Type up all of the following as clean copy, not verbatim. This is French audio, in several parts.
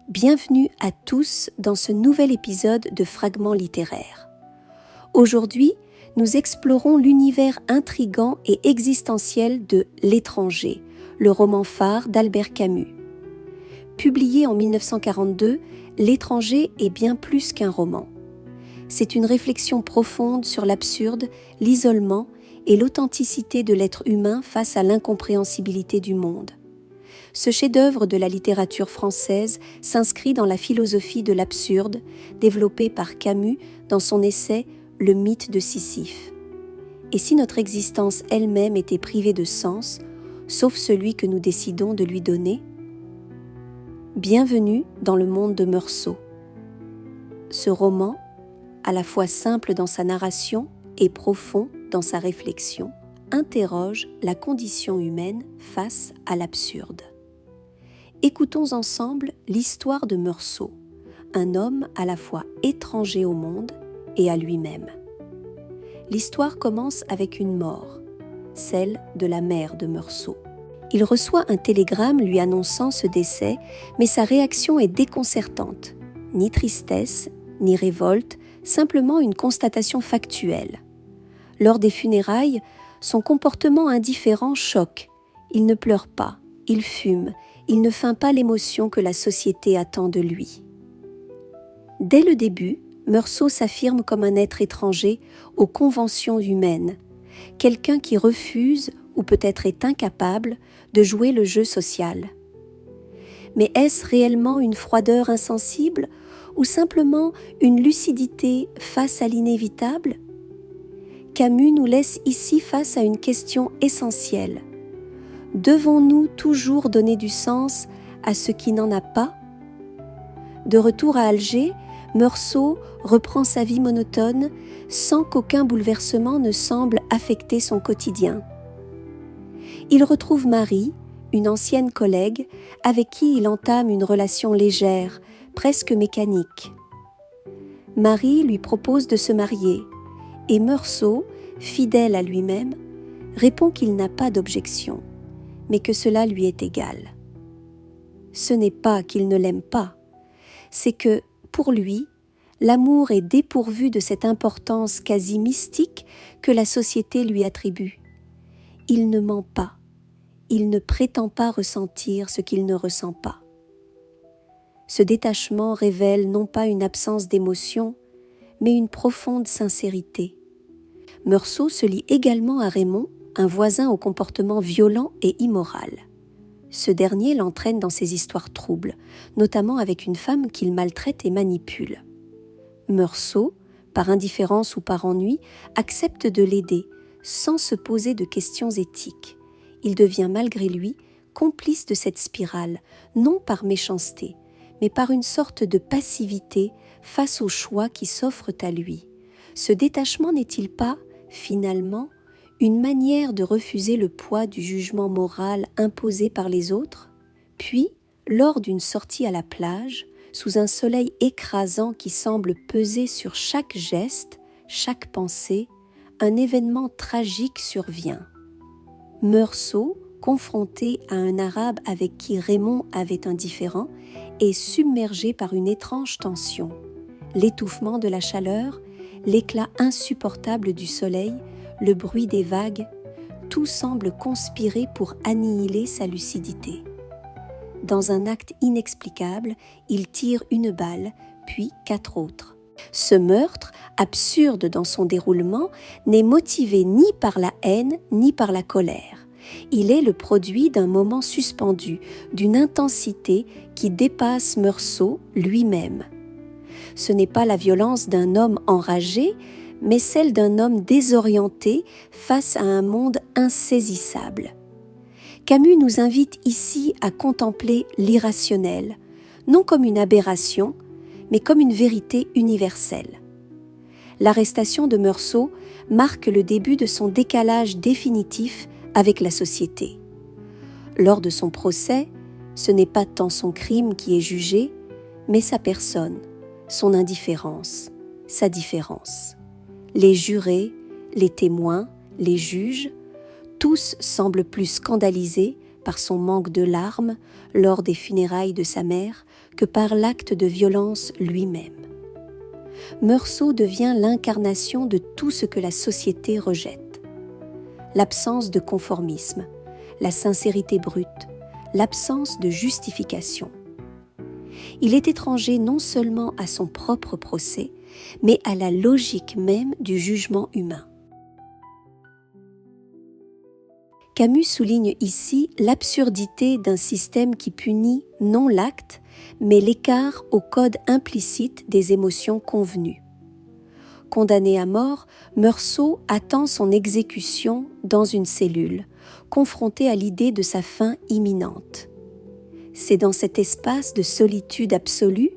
Bienvenue à tous dans ce nouvel épisode de Fragments littéraires. Aujourd'hui, nous explorons l'univers intrigant et existentiel de L'étranger, le roman phare d'Albert Camus. Publié en 1942, L'étranger est bien plus qu'un roman. C'est une réflexion profonde sur l'absurde, l'isolement et l'authenticité de l'être humain face à l'incompréhensibilité du monde. Ce chef-d'œuvre de la littérature française s'inscrit dans la philosophie de l'absurde, développée par Camus dans son essai « Le mythe de Sisyphe ». Et si notre existence elle-même était privée de sens, sauf celui que nous décidons de lui donner? Bienvenue dans le monde de Meursault. Ce roman, à la fois simple dans sa narration et profond dans sa réflexion, interroge la condition humaine face à l'absurde. Écoutons ensemble l'histoire de Meursault, un homme à la fois étranger au monde et à lui-même. L'histoire commence avec une mort, celle de la mère de Meursault. Il reçoit un télégramme lui annonçant ce décès, mais sa réaction est déconcertante. Ni tristesse, ni révolte, simplement une constatation factuelle. Lors des funérailles, son comportement indifférent choque. Il ne pleure pas, il fume, il ne feint pas l'émotion que la société attend de lui. Dès le début, Meursault s'affirme comme un être étranger aux conventions humaines, quelqu'un qui refuse, ou peut-être est incapable, de jouer le jeu social. Mais est-ce réellement une froideur insensible ou simplement une lucidité face à l'inévitable? Camus nous laisse ici face à une question essentielle. Devons-nous toujours donner du sens à ce qui n'en a pas? De retour à Alger, Meursault reprend sa vie monotone sans qu'aucun bouleversement ne semble affecter son quotidien. Il retrouve Marie, une ancienne collègue, avec qui il entame une relation légère, presque mécanique. Marie lui propose de se marier et Meursault, fidèle à lui-même, répond qu'il n'a pas d'objection, mais que cela lui est égal. Ce n'est pas qu'il ne l'aime pas, c'est que, pour lui, l'amour est dépourvu de cette importance quasi mystique que la société lui attribue. Il ne ment pas, il ne prétend pas ressentir ce qu'il ne ressent pas. Ce détachement révèle non pas une absence d'émotion, mais une profonde sincérité. Meursault se lie également à Raymond, un voisin au comportement violent et immoral. Ce dernier l'entraîne dans ses histoires troubles, notamment avec une femme qu'il maltraite et manipule. Meursault, par indifférence ou par ennui, accepte de l'aider, sans se poser de questions éthiques. Il devient malgré lui complice de cette spirale, non par méchanceté, mais par une sorte de passivité face aux choix qui s'offrent à lui. Ce détachement n'est-il pas, finalement, une manière de refuser le poids du jugement moral imposé par les autres? Puis, lors d'une sortie à la plage, sous un soleil écrasant qui semble peser sur chaque geste, chaque pensée, un événement tragique survient. Meursault, confronté à un Arabe avec qui Raymond avait un différend, est submergé par une étrange tension. L'étouffement de la chaleur, l'éclat insupportable du soleil, le bruit des vagues, tout semble conspirer pour annihiler sa lucidité. Dans un acte inexplicable, il tire une balle, puis 4 autres. Ce meurtre, absurde dans son déroulement, n'est motivé ni par la haine ni par la colère. Il est le produit d'un moment suspendu, d'une intensité qui dépasse Meursault lui-même. Ce n'est pas la violence d'un homme enragé, mais celle d'un homme désorienté face à un monde insaisissable. Camus nous invite ici à contempler l'irrationnel, non comme une aberration, mais comme une vérité universelle. L'arrestation de Meursault marque le début de son décalage définitif avec la société. Lors de son procès, ce n'est pas tant son crime qui est jugé, mais sa personne, son indifférence, sa différence. Les jurés, les témoins, les juges, tous semblent plus scandalisés par son manque de larmes lors des funérailles de sa mère que par l'acte de violence lui-même. Meursault devient l'incarnation de tout ce que la société rejette. L'absence de conformisme, la sincérité brute, l'absence de justification. Il est étranger non seulement à son propre procès, mais à la logique même du jugement humain. Camus souligne ici l'absurdité d'un système qui punit non l'acte, mais l'écart au code implicite des émotions convenues. Condamné à mort, Meursault attend son exécution dans une cellule, confronté à l'idée de sa fin imminente. C'est dans cet espace de solitude absolue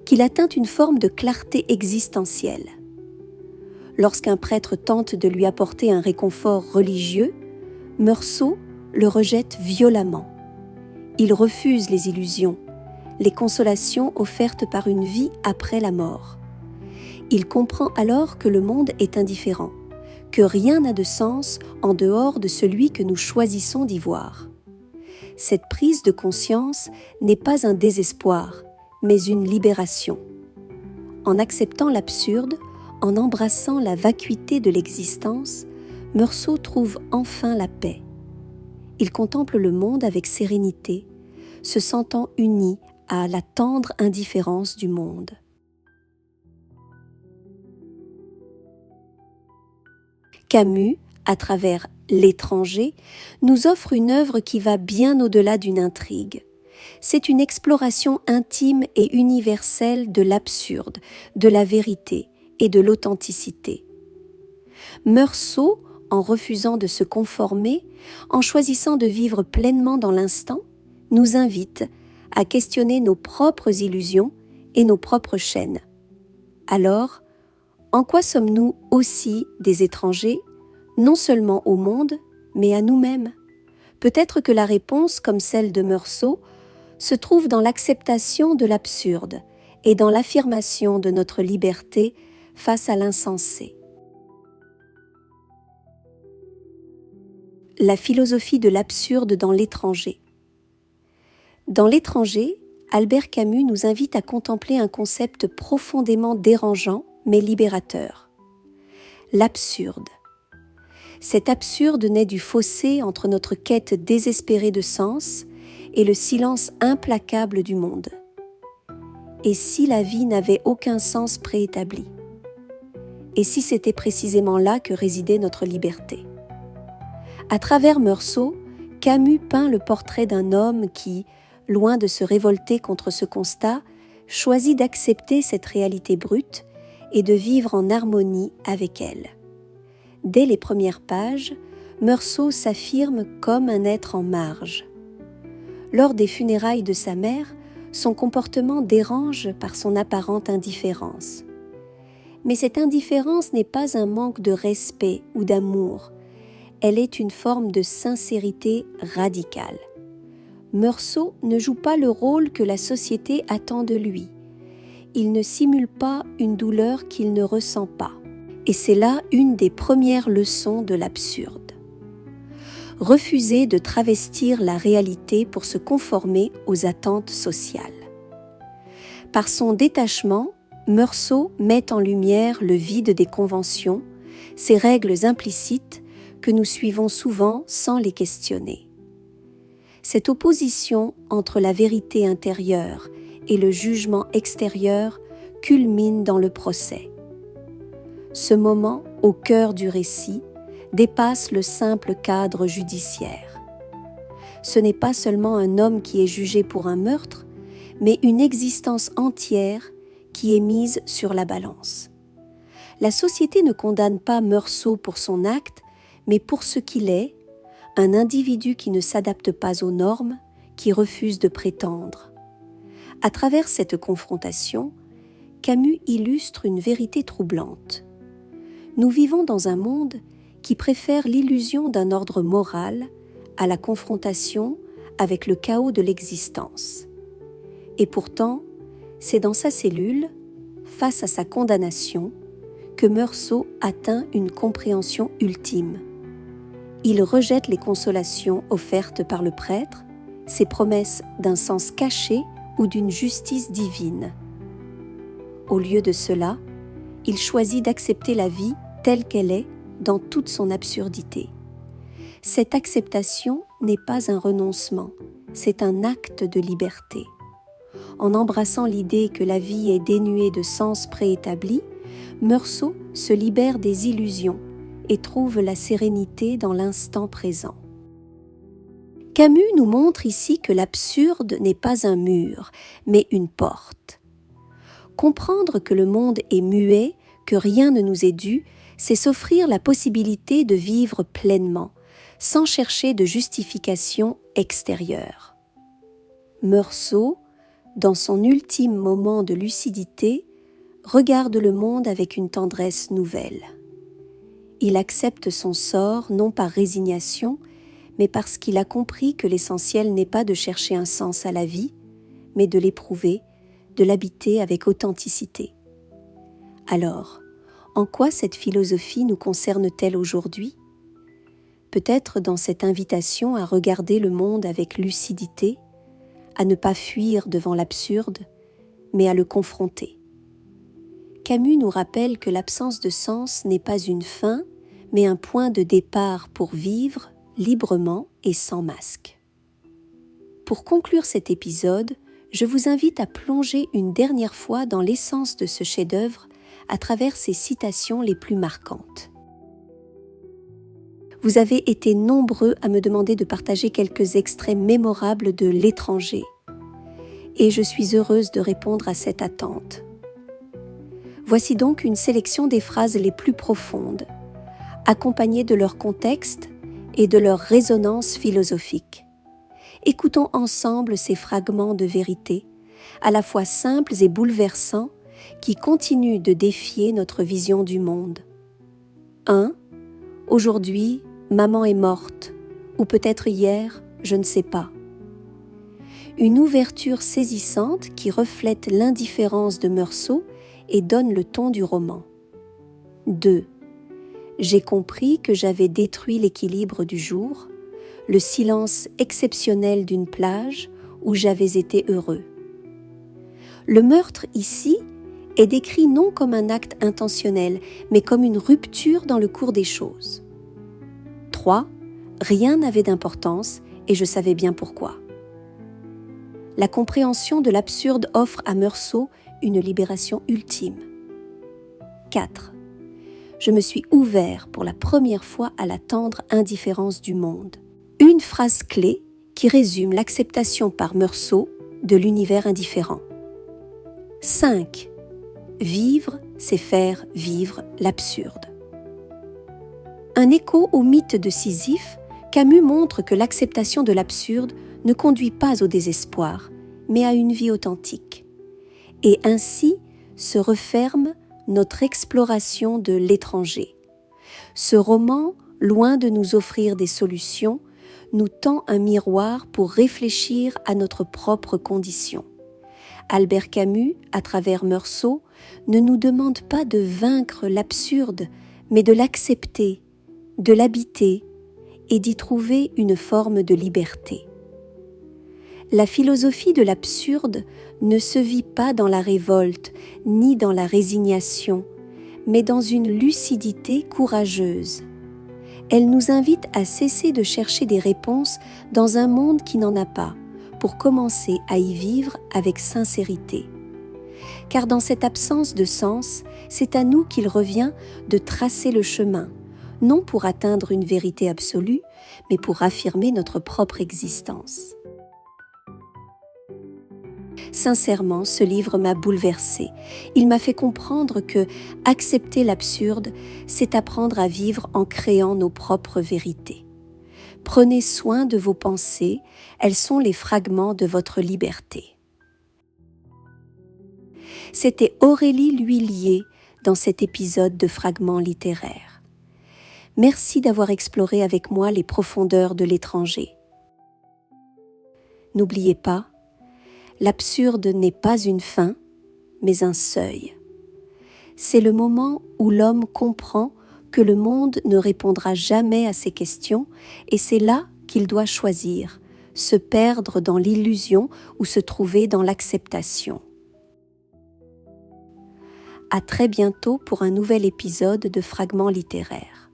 qu'il atteint une forme de clarté existentielle. Lorsqu'un prêtre tente de lui apporter un réconfort religieux, Meursault le rejette violemment. Il refuse les illusions, les consolations offertes par une vie après la mort. Il comprend alors que le monde est indifférent, que rien n'a de sens en dehors de celui que nous choisissons d'y voir. Cette prise de conscience n'est pas un désespoir, mais une libération. En acceptant l'absurde, en embrassant la vacuité de l'existence, Meursault trouve enfin la paix. Il contemple le monde avec sérénité, se sentant uni à la tendre indifférence du monde. Camus, à travers L'étranger, nous offre une œuvre qui va bien au-delà d'une intrigue. C'est une exploration intime et universelle de l'absurde, de la vérité et de l'authenticité. Meursault, en refusant de se conformer, en choisissant de vivre pleinement dans l'instant, nous invite à questionner nos propres illusions et nos propres chaînes. Alors, en quoi sommes-nous aussi des étrangers, non seulement au monde, mais à nous-mêmes? Peut-être que la réponse, comme celle de Meursault, se trouve dans l'acceptation de l'absurde et dans l'affirmation de notre liberté face à l'insensé. La philosophie de l'absurde dans L'étranger. Dans L'étranger, Albert Camus nous invite à contempler un concept profondément dérangeant mais libérateur. L'absurde. Cet absurde naît du fossé entre notre quête désespérée de sens et le silence implacable du monde. Et si la vie n'avait aucun sens préétabli? Et si c'était précisément là que résidait notre liberté? À travers Meursault, Camus peint le portrait d'un homme qui, loin de se révolter contre ce constat, choisit d'accepter cette réalité brute et de vivre en harmonie avec elle. Dès les premières pages, Meursault s'affirme comme un être en marge. Lors des funérailles de sa mère, son comportement dérange par son apparente indifférence. Mais cette indifférence n'est pas un manque de respect ou d'amour, elle est une forme de sincérité radicale. Meursault ne joue pas le rôle que la société attend de lui. Il ne simule pas une douleur qu'il ne ressent pas. Et c'est là une des premières leçons de l'absurde. Refuser de travestir la réalité pour se conformer aux attentes sociales. Par son détachement, Meursault met en lumière le vide des conventions, ces règles implicites que nous suivons souvent sans les questionner. Cette opposition entre la vérité intérieure et le jugement extérieur culmine dans le procès. Ce moment, au cœur du récit, dépasse le simple cadre judiciaire. Ce n'est pas seulement un homme qui est jugé pour un meurtre, mais une existence entière qui est mise sur la balance. La société ne condamne pas Meursault pour son acte, mais pour ce qu'il est, un individu qui ne s'adapte pas aux normes, qui refuse de prétendre. À travers cette confrontation, Camus illustre une vérité troublante. Nous vivons dans un monde qui préfère l'illusion d'un ordre moral à la confrontation avec le chaos de l'existence. Et pourtant, c'est dans sa cellule, face à sa condamnation, que Meursault atteint une compréhension ultime. il rejette les consolations offertes par le prêtre, ses promesses d'un sens caché ou d'une justice divine. Au lieu de cela, il choisit d'accepter la vie telle qu'elle est dans toute son absurdité. Cette acceptation n'est pas un renoncement, c'est un acte de liberté. En embrassant l'idée que la vie est dénuée de sens préétabli, Meursault se libère des illusions et trouve la sérénité dans l'instant présent. Camus nous montre ici que l'absurde n'est pas un mur, mais une porte. Comprendre que le monde est muet, que rien ne nous est dû, c'est s'offrir la possibilité de vivre pleinement, sans chercher de justification extérieure. Meursault, dans son ultime moment de lucidité, regarde le monde avec une tendresse nouvelle. Il accepte son sort non par résignation, mais parce qu'il a compris que l'essentiel n'est pas de chercher un sens à la vie, mais de l'éprouver, de l'habiter avec authenticité. Alors, en quoi cette philosophie nous concerne-t-elle aujourd'hui ? Peut-être dans cette invitation à regarder le monde avec lucidité, à ne pas fuir devant l'absurde, mais à le confronter. Camus nous rappelle que l'absence de sens n'est pas une fin, mais un point de départ pour vivre librement et sans masque. Pour conclure cet épisode, je vous invite à plonger une dernière fois dans l'essence de ce chef-d'œuvre à travers ses citations les plus marquantes. Vous avez été nombreux à me demander de partager quelques extraits mémorables de L'Étranger, et je suis heureuse de répondre à cette attente. Voici donc une sélection des phrases les plus profondes, accompagnées de leur contexte et de leur résonance philosophique. Écoutons ensemble ces fragments de vérité, à la fois simples et bouleversants, qui continuent de défier notre vision du monde. 1. Aujourd'hui, maman est morte, ou peut-être hier, je ne sais pas. Une ouverture saisissante qui reflète l'indifférence de Meursault et donne le ton du roman. 2. J'ai compris que j'avais détruit l'équilibre du jour, le silence exceptionnel d'une plage où j'avais été heureux. Le meurtre ici est décrit non comme un acte intentionnel, mais comme une rupture dans le cours des choses. 3. Rien n'avait d'importance et je savais bien pourquoi. La compréhension de l'absurde offre à Meursault une libération ultime. 4. Je me suis ouvert pour la première fois à la tendre indifférence du monde. Une phrase clé qui résume l'acceptation par Meursault de l'univers indifférent. 5. Vivre, c'est faire vivre l'absurde. Un écho au mythe de Sisyphe, Camus montre que l'acceptation de l'absurde ne conduit pas au désespoir, mais à une vie authentique. Et ainsi se referme notre exploration de l'étranger. Ce roman, loin de nous offrir des solutions, nous tend un miroir pour réfléchir à notre propre condition. Albert Camus, à travers Meursault, ne nous demande pas de vaincre l'absurde, mais de l'accepter, de l'habiter et d'y trouver une forme de liberté. La philosophie de l'absurde ne se vit pas dans la révolte ni dans la résignation, mais dans une lucidité courageuse. Elle nous invite à cesser de chercher des réponses dans un monde qui n'en a pas, pour commencer à y vivre avec sincérité. Car dans cette absence de sens, c'est à nous qu'il revient de tracer le chemin, non pour atteindre une vérité absolue, mais pour affirmer notre propre existence. Sincèrement, ce livre m'a bouleversée. Il m'a fait comprendre que accepter l'absurde, c'est apprendre à vivre en créant nos propres vérités. Prenez soin de vos pensées, elles sont les fragments de votre liberté. C'était Aurélie L'Huillier dans cet épisode de Fragments littéraires. Merci d'avoir exploré avec moi les profondeurs de l'étranger. N'oubliez pas, l'absurde n'est pas une fin, mais un seuil. C'est le moment où l'homme comprend que le monde ne répondra jamais à ces questions et c'est là qu'il doit choisir, se perdre dans l'illusion ou se trouver dans l'acceptation. À très bientôt pour un nouvel épisode de Fragments littéraires.